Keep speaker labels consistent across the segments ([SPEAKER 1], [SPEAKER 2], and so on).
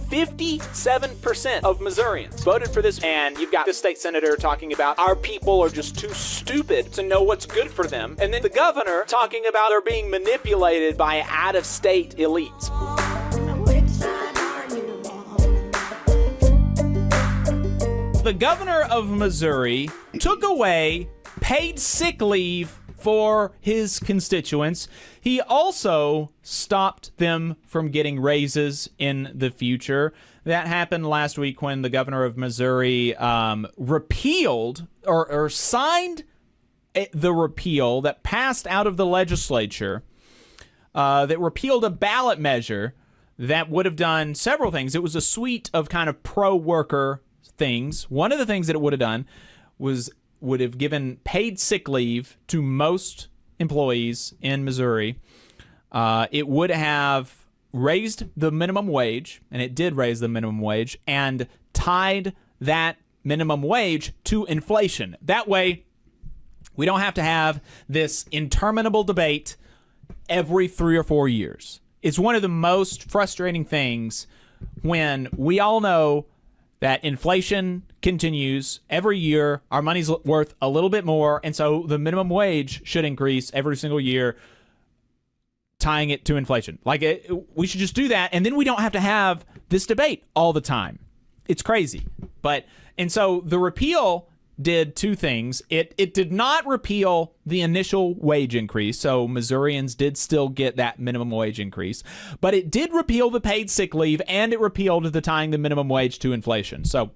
[SPEAKER 1] 57% of Missourians voted for this, and you've got the state senator talking about our people are just too stupid to know what's good for them, and then the governor talking about they're being manipulated by out-of-state elites. The governor of Missouri took away paid sick leave for his constituents. He also stopped them from getting raises in the future. That happened last week when the governor of Missouri repealed or signed the repeal that passed out of the legislature that repealed a ballot measure that would have done several things. It was a suite of kind of pro-worker things. One of the things that it would have done would have given paid sick leave to most employees in Missouri. It would have raised the minimum wage, and it did raise the minimum wage, and tied that minimum wage to inflation. That way, we don't have to have this interminable debate every 3 or 4 years. It's one of the most frustrating things when we all know that inflation continues every year. Our money's worth a little bit more, and so the minimum wage should increase every single year, tying it to inflation. We should just do that, and then we don't have to have this debate all the time. It's crazy. And so the repeal did two things. It did not repeal the initial wage increase, so Missourians did still get that minimum wage increase, but it did repeal the paid sick leave, and it repealed the tying the minimum wage to inflation. So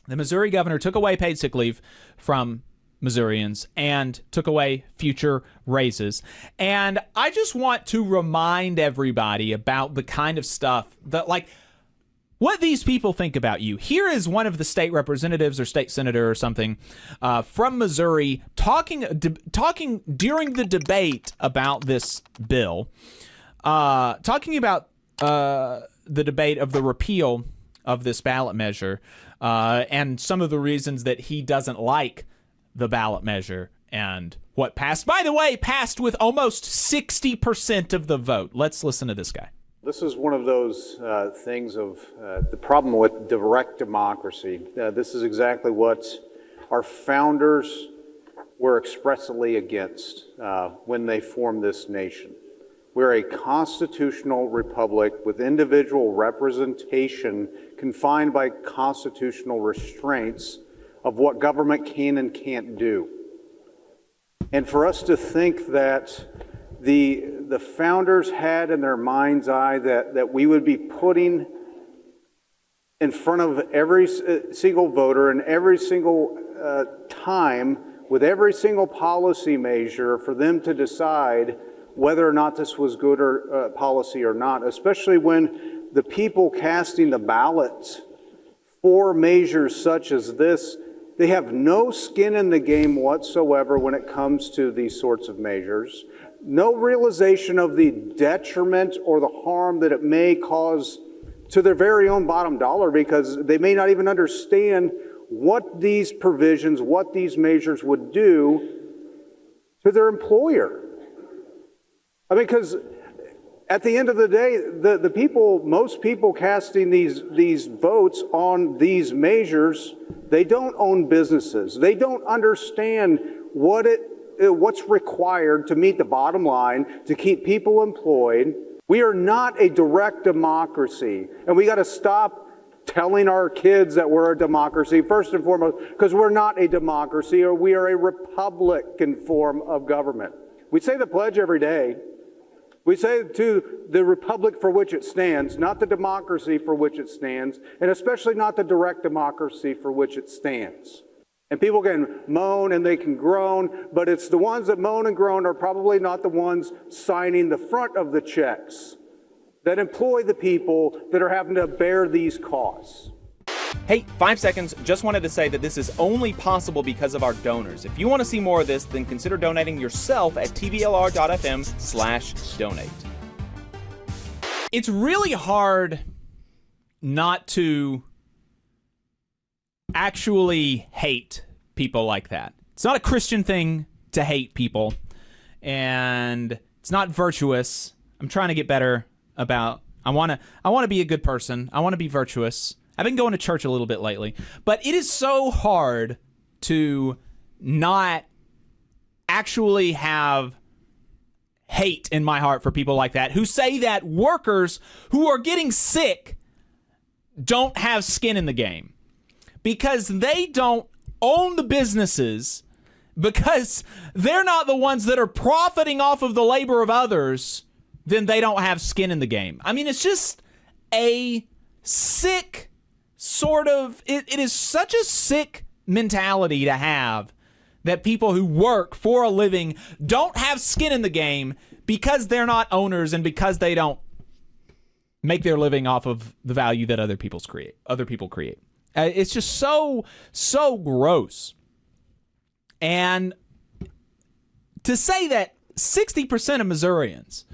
[SPEAKER 1] the Missouri governor took away paid sick leave from Missourians and took away future raises. And I just want to remind everybody about the kind of stuff that, what these people think about you. Here is one of the state representatives or state senator or something from Missouri talking during the debate about this bill, talking about the debate of the repeal of this ballot measure and some of the reasons that he doesn't like the ballot measure and what passed. By the way, passed with almost 60% of the vote. Let's listen to this guy.
[SPEAKER 2] This is one of those things of the problem with direct democracy. This is exactly what our founders were expressly against when they formed this nation. We're a constitutional republic with individual representation confined by constitutional restraints of what government can and can't do. And for us to think that the founders had in their mind's eye that we would be putting in front of every single voter and every single time with every single policy measure for them to decide whether or not this was good or policy or not, especially when the people casting the ballots for measures such as this, they have no skin in the game whatsoever when it comes to these sorts of measures. No realization of the detriment or the harm that it may cause to their very own bottom dollar, because they may not even understand what these provisions, what these measures would do to their employer. I mean, because at the end of the day, the people, most people casting these votes on these measures, they don't own businesses. They don't understand what's required to meet the bottom line, to keep people employed. We are not a direct democracy, and we got to stop telling our kids that we're a democracy, first and foremost, because we're not a democracy, or we are a republican form of government. We say the pledge every day. We say to the republic for which it stands, not the democracy for which it stands, and especially not the direct democracy for which it stands. And people can moan and they can groan, but it's the ones that moan and groan are probably not the ones signing the front of the checks that employ the people that are having to bear these costs.
[SPEAKER 3] Hey, 5 seconds. Just wanted to say that this is only possible because of our donors. If you want to see more of this, then consider donating yourself at tvlr.fm/donate.
[SPEAKER 1] It's really hard not to actually hate people like that. It's not a Christian thing to hate people, and it's not virtuous. I'm trying to get better about I want to be a good person. I want to be virtuous. I've been going to church a little bit lately, but it is so hard to not actually have hate in my heart for people like that who say that workers who are getting sick don't have skin in the game because they don't own the businesses, because they're not the ones that are profiting off of the labor of others. Then they don't have skin in the game. I mean, it's just a sick sort of, it is such a sick mentality to have that people who work for a living don't have skin in the game because they're not owners and because they don't make their living off of the value that other people create. It's just so gross. And to say that 60% of Missourians,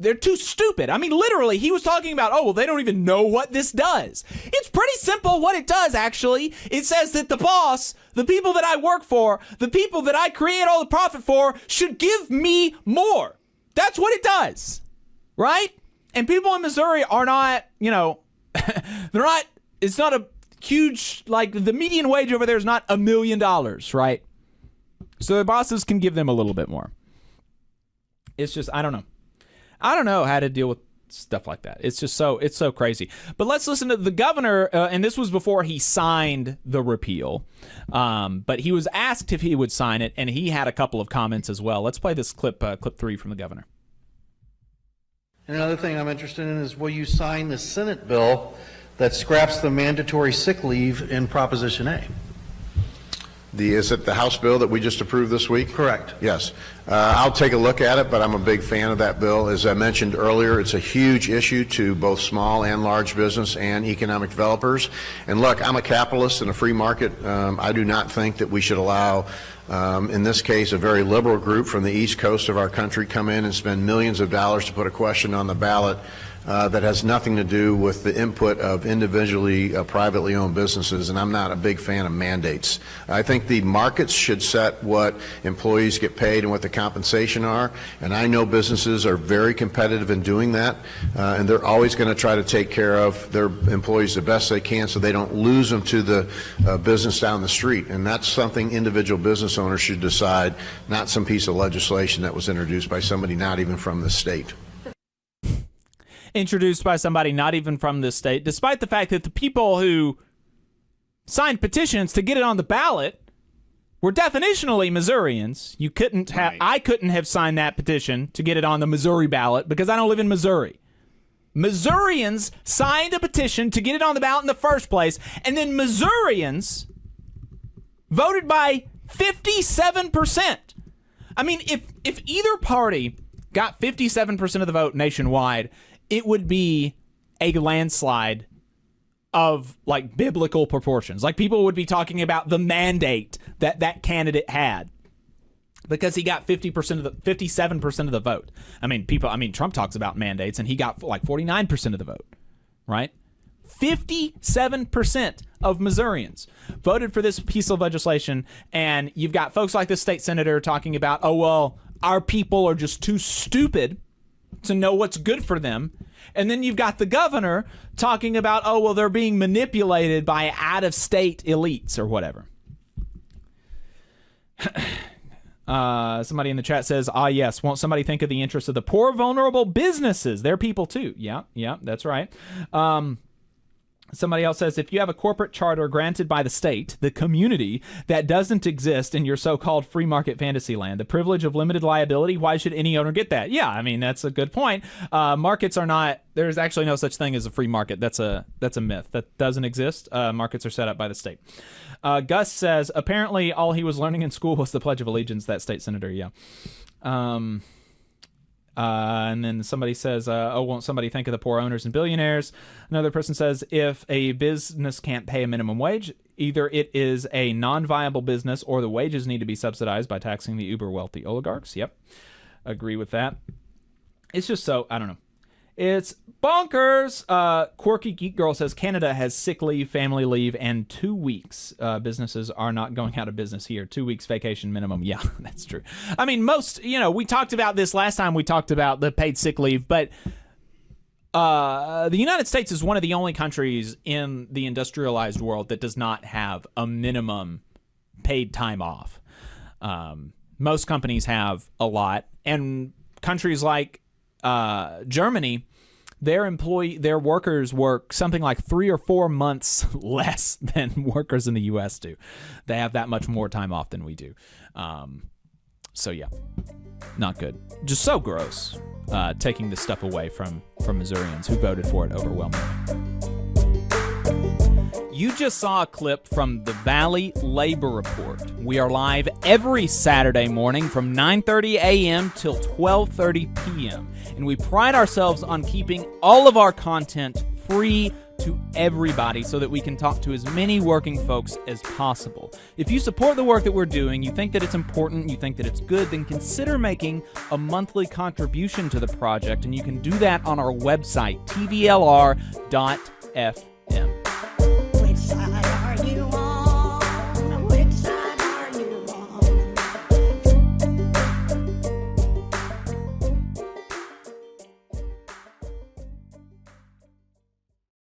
[SPEAKER 1] they're too stupid. I mean, literally, he was talking about, oh, well, they don't even know what this does. It's pretty simple what it does, actually. It says that the boss, the people that I work for, the people that I create all the profit for, should give me more. That's what it does, right? And people in Missouri are not, they're not, it's not a huge, like, the median wage over there is not $1 million, right? So their bosses can give them a little bit more. It's just, I don't know how to deal with stuff like that. It's so crazy. But let's listen to the governor, and this was before he signed the repeal. But he was asked if he would sign it, and he had a couple of comments as well. Let's play this clip 3 from the governor.
[SPEAKER 4] And another thing I'm interested in is, will you sign the Senate bill that scraps the mandatory sick leave in Proposition A?
[SPEAKER 5] Is it the House bill that we just approved this week?
[SPEAKER 4] Correct.
[SPEAKER 5] Yes. I'll take a look at it, but I'm a big fan of that bill. As I mentioned earlier, it's a huge issue to both small and large business and economic developers. And look, I'm a capitalist in a free market. I do not think that we should allow, in this case, a very liberal group from the East Coast of our country come in and spend millions of dollars to put a question on the ballot that has nothing to do with the input of individually, privately owned businesses, and I'm not a big fan of mandates. I think the markets should set what employees get paid and what the compensation are, and I know businesses are very competitive in doing that, and they're always going to try to take care of their employees the best they can so they don't lose them to the business down the street, and that's something individual business owners should decide, not some piece of legislation that was introduced by somebody not even from the state.
[SPEAKER 1] Introduced by somebody not even from this state, despite the fact that the people who signed petitions to get it on the ballot were definitionally Missourians. You couldn't have, I couldn't have signed that petition to get it on the Missouri ballot because I don't live in Missouri. Missourians signed a petition to get it on the ballot in the first place, and then Missourians voted by 57%. I mean, if either party got 57% of the vote nationwide, it would be a landslide of, like, biblical proportions. Like, people would be talking about the mandate that candidate had because he got 57% of the vote. I mean, Trump talks about mandates, and he got, like, 49% of the vote, right? 57% of Missourians voted for this piece of legislation, and you've got folks like the state senator talking about, oh, well, our people are just too stupid to know what's good for them. And then you've got the governor talking about, oh, well, they're being manipulated by out-of-state elites or whatever. Somebody in the chat says, yes, won't somebody think of the interests of the poor, vulnerable businesses? They're people too. Yeah, that's right. Somebody else says, if you have a corporate charter granted by the state, the community, that doesn't exist in your so-called free market fantasy land, the privilege of limited liability, why should any owner get that? Yeah, I mean, that's a good point. Markets are not, there's actually no such thing as a free market. That's a myth. That doesn't exist. Markets are set up by the state. Gus says, apparently all he was learning in school was the Pledge of Allegiance, that state senator, yeah. And then somebody says, oh, won't somebody think of the poor owners and billionaires? Another person says, if a business can't pay a minimum wage, either it is a non-viable business or the wages need to be subsidized by taxing the uber wealthy oligarchs. Yep. Agree with that. It's just so, I don't know. It's bonkers. Quirky Geek Girl says Canada has sick leave, family leave, and 2 weeks. Businesses are not going out of business here. 2 weeks vacation minimum. Yeah, that's true. I mean, we talked about this last time we talked about the paid sick leave, but The United States is one of the only countries in the industrialized world that does not have a minimum paid time off. Most companies have a lot, and countries like Germany, their workers work something like 3 or 4 months less than workers in the U.S. do. They have that much more time off than we do. So yeah, not good. Just so gross. Taking this stuff away from Missourians who voted for it overwhelmingly. You just saw a clip from the Valley Labor Report. We are live every Saturday morning from 9:30 a.m. till 12:30 p.m. And we pride ourselves on keeping all of our content free to everybody so that we can talk to as many working folks as possible. If you support the work that we're doing, you think that it's important, you think that it's good, then consider making a monthly contribution to the project, and you can do that on our website, tvlr.fm.